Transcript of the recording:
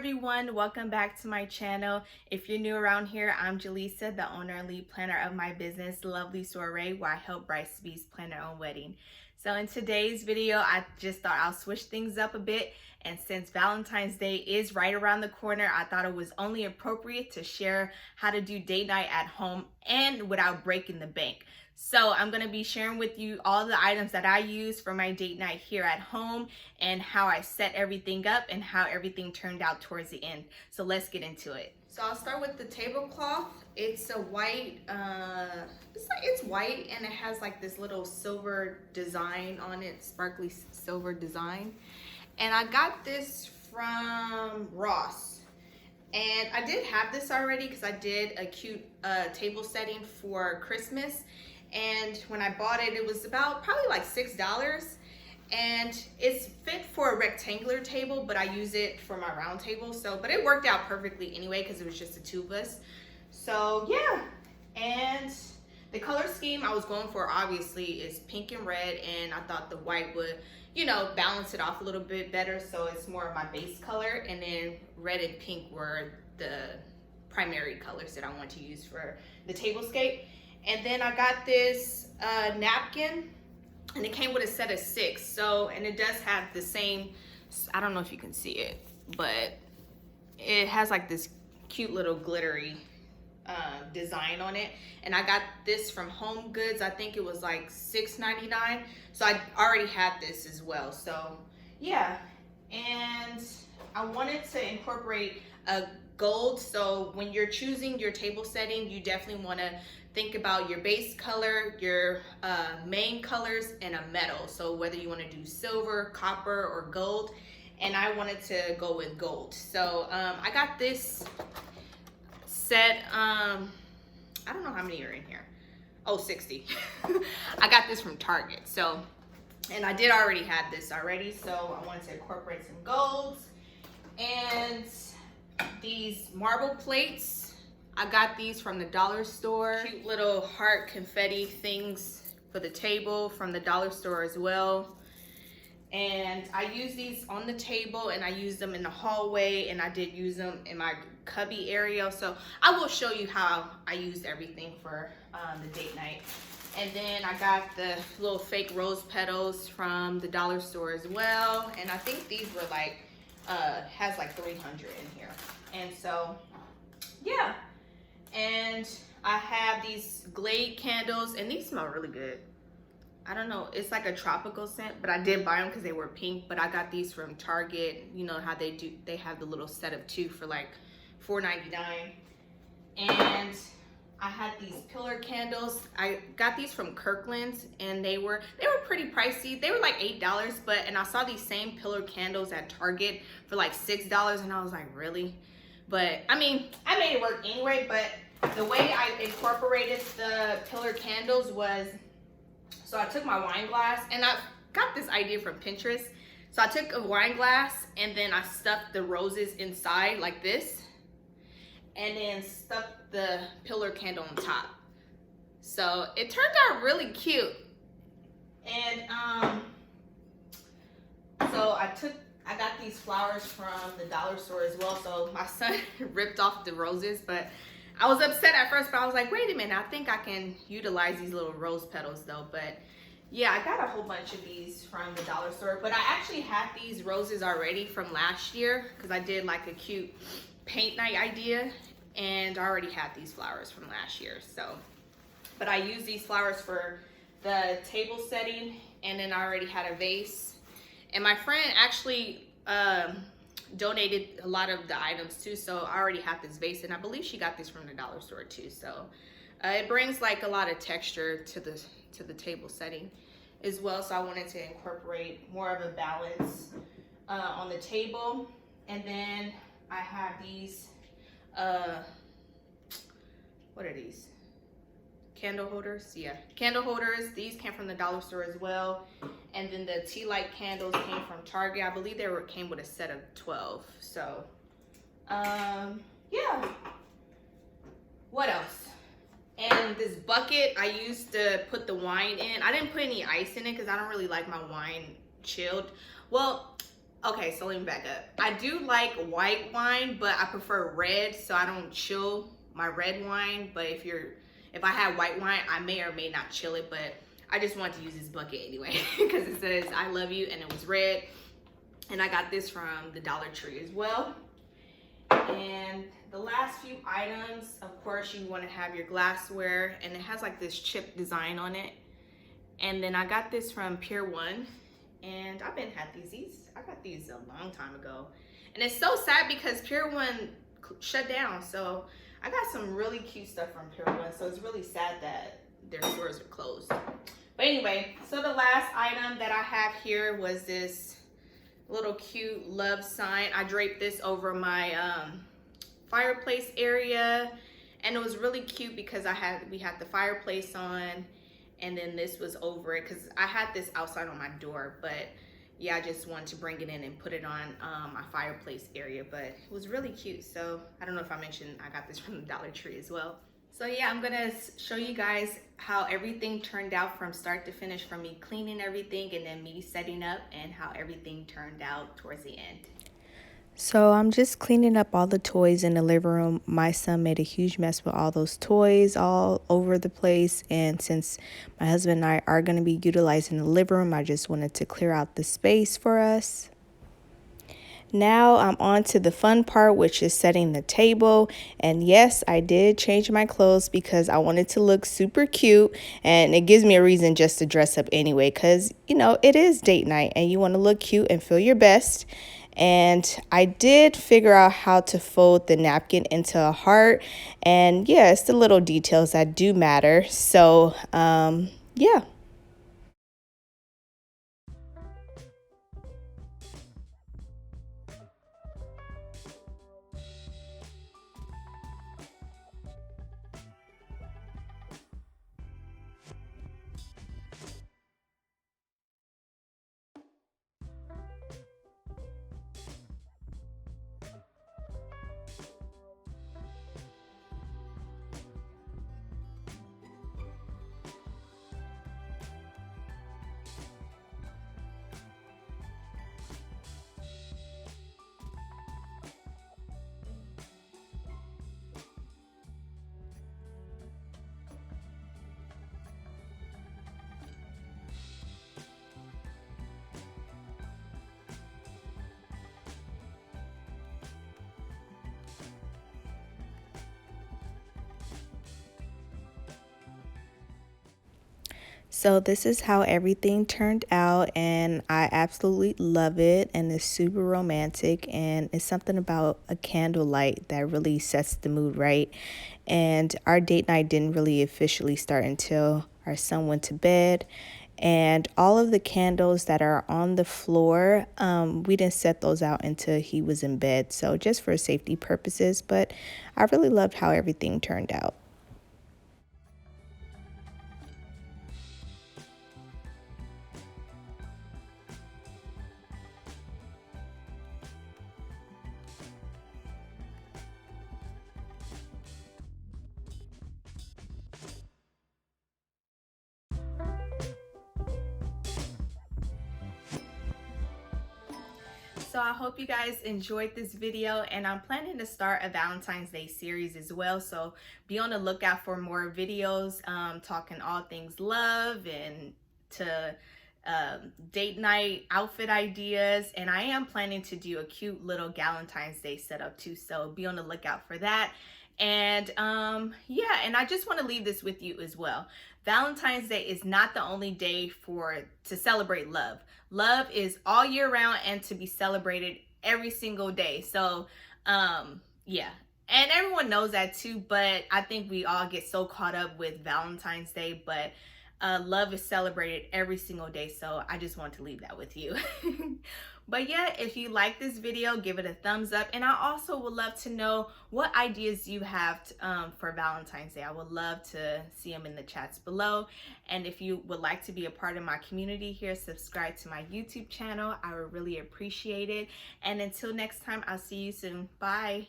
everyone, welcome back to my channel. If you're new around here, I'm Jaleesa, the owner and lead planner of my business, Lovely Soiree, where I help brides-to-be plan their own wedding. So in today's video, I just thought I'll switch things up a bit, and since Valentine's Day is right around the corner, I thought it was only appropriate to share how to do date night at home and without breaking the bank. So I'm going to be sharing with you all the items that I use for my date night here at home and how I set everything up and how everything turned out towards the end. So let's get into it. So I'll start with the tablecloth. It's a white, it's white and it has like this little silver design on it, sparkly silver design. And I got this from Ross. And I did have this already because I did a cute table setting for Christmas. And when I bought it, it was about probably like $6. And it's fit for a rectangular table, but I use it for my round table. So, but it worked out perfectly anyway because it was just the two of us. So yeah, and the color scheme I was going for obviously is pink and red, and I thought the white would, you know, balance it off a little bit better. So it's more of my base color, and then red and pink were the primary colors that I want to use for the tablescape. And then I got this napkin, and it came with a set of 6. So, and it does have the same, I don't know if you can see it, but it has like this cute little glittery design on it. And I got this from Home Goods. I think it was like $6.99. So I already had this as well. So yeah, and I wanted to incorporate a gold. So when you're choosing your table setting, you definitely want to think about your base color, your main colors, and a metal. So whether you want to do silver, copper, or gold. And I wanted to go with gold. So I got this set, I don't know how many are in here. Oh, 60. I got this from Target. So, and I did already have this already. So I wanted to incorporate some golds. And these marble plates, I got these from the dollar store. Cute little heart confetti things for the table from the dollar store as well. And I use these on the table, and I use them in the hallway, and I did use them in my cubby area. So I will show you how I used everything for the date night. And then I got the little fake rose petals from the dollar store as well. And I think these were like, has like 300 in here. And so, yeah. And I have these Glade candles, and these smell really good. I don't know, it's like a tropical scent, but I did buy them because they were pink. But I got these from Target. You know how they have the little set of 2 for like $4.99. And I had these pillar candles. I got these from Kirkland's, and they were pretty pricey. They were like $8, and I saw these same pillar candles at Target for like $6, and I was like, really? But I mean, I made it work anyway. But the way I incorporated the pillar candles was, so I took my wine glass, and I got this idea from Pinterest. So I took a wine glass, and then I stuffed the roses inside like this, and then stuck the pillar candle on top. So it turned out really cute. And so I got these flowers from the dollar store as well. So my son ripped off the roses, but I was upset at first, but I was like, wait a minute, I think I can utilize these little rose petals though. But yeah, I got a whole bunch of these from the dollar store, but I actually had these roses already from last year because I did like a cute paint night idea, and I already had these flowers from last year. So, but I used these flowers for the table setting, and then I already had a vase. And my friend actually donated a lot of the items too, so I already have this vase, and I believe she got this from the dollar store too. So it brings like a lot of texture to the table setting as well. So I wanted to incorporate more of a balance on the table. And then I have these what are these? Candle holders. Yeah, candle holders. These came from the dollar store as well. And then the tea light candles came from Target. I believe came with a set of 12. So yeah, what else? And this bucket I used to put the wine in. I didn't put any ice in it because I don't really like my wine chilled. Well, Okay, so let me back up. I do like white wine, but I prefer red, so I don't chill my red wine. But if I had white wine, I may or may not chill it, but I just want to use this bucket anyway because it says I love you and it was red. And I got this from the Dollar Tree as well. And the last few items, of course, you want to have your glassware, and it has like this chip design on it. And then I got this from Pier 1, and I've been had these. I got these a long time ago. And it's so sad because Pier 1 shut down. So I got some really cute stuff from Pier 1. So it's really sad that their stores are closed. But anyway, so the last item that I have here was this little cute love sign. I draped this over my fireplace area, and it was really cute because we had the fireplace on, and then this was over it because I had this outside on my door. But yeah, I just wanted to bring it in and put it on my fireplace area. But it was really cute. So I don't know if I mentioned I got this from the Dollar Tree as well. So yeah, I'm gonna show you guys how everything turned out from start to finish, from me cleaning everything and then me setting up, and how everything turned out towards the end. So I'm just cleaning up all the toys in the living room. My son made a huge mess with all those toys all over the place. And since my husband and I are going to be utilizing the living room, I just wanted to clear out the space for us. Now I'm on to the fun part, which is setting the table. And yes, I did change my clothes because I wanted to look super cute, and it gives me a reason just to dress up anyway, because you know it is date night and you want to look cute and feel your best. And I did figure out how to fold the napkin into a heart, and yeah, it's the little details that do matter. So yeah. So this is how everything turned out, and I absolutely love it, and it's super romantic, and it's something about a candlelight that really sets the mood right. And our date night didn't really officially start until our son went to bed, and all of the candles that are on the floor, we didn't set those out until he was in bed, so just for safety purposes. But I really loved how everything turned out. So I hope you guys enjoyed this video, and I'm planning to start a Valentine's Day series as well. So be on the lookout for more videos talking all things love and to date night outfit ideas. And I am planning to do a cute little Valentine's Day setup too. So be on the lookout for that. And yeah, and I just want to leave this with you as well. Valentine's Day is not the only day to celebrate love. Love is all year round and to be celebrated every single day. So yeah, and everyone knows that too, but I think we all get so caught up with Valentine's Day. But love is celebrated every single day, so I just want to leave that with you. But yeah, if you like this video, give it a thumbs up. And I also would love to know what ideas you have for Valentine's Day. I would love to see them in the chats below. And if you would like to be a part of my community here, subscribe to my YouTube channel. I would really appreciate it. And until next time, I'll see you soon. Bye.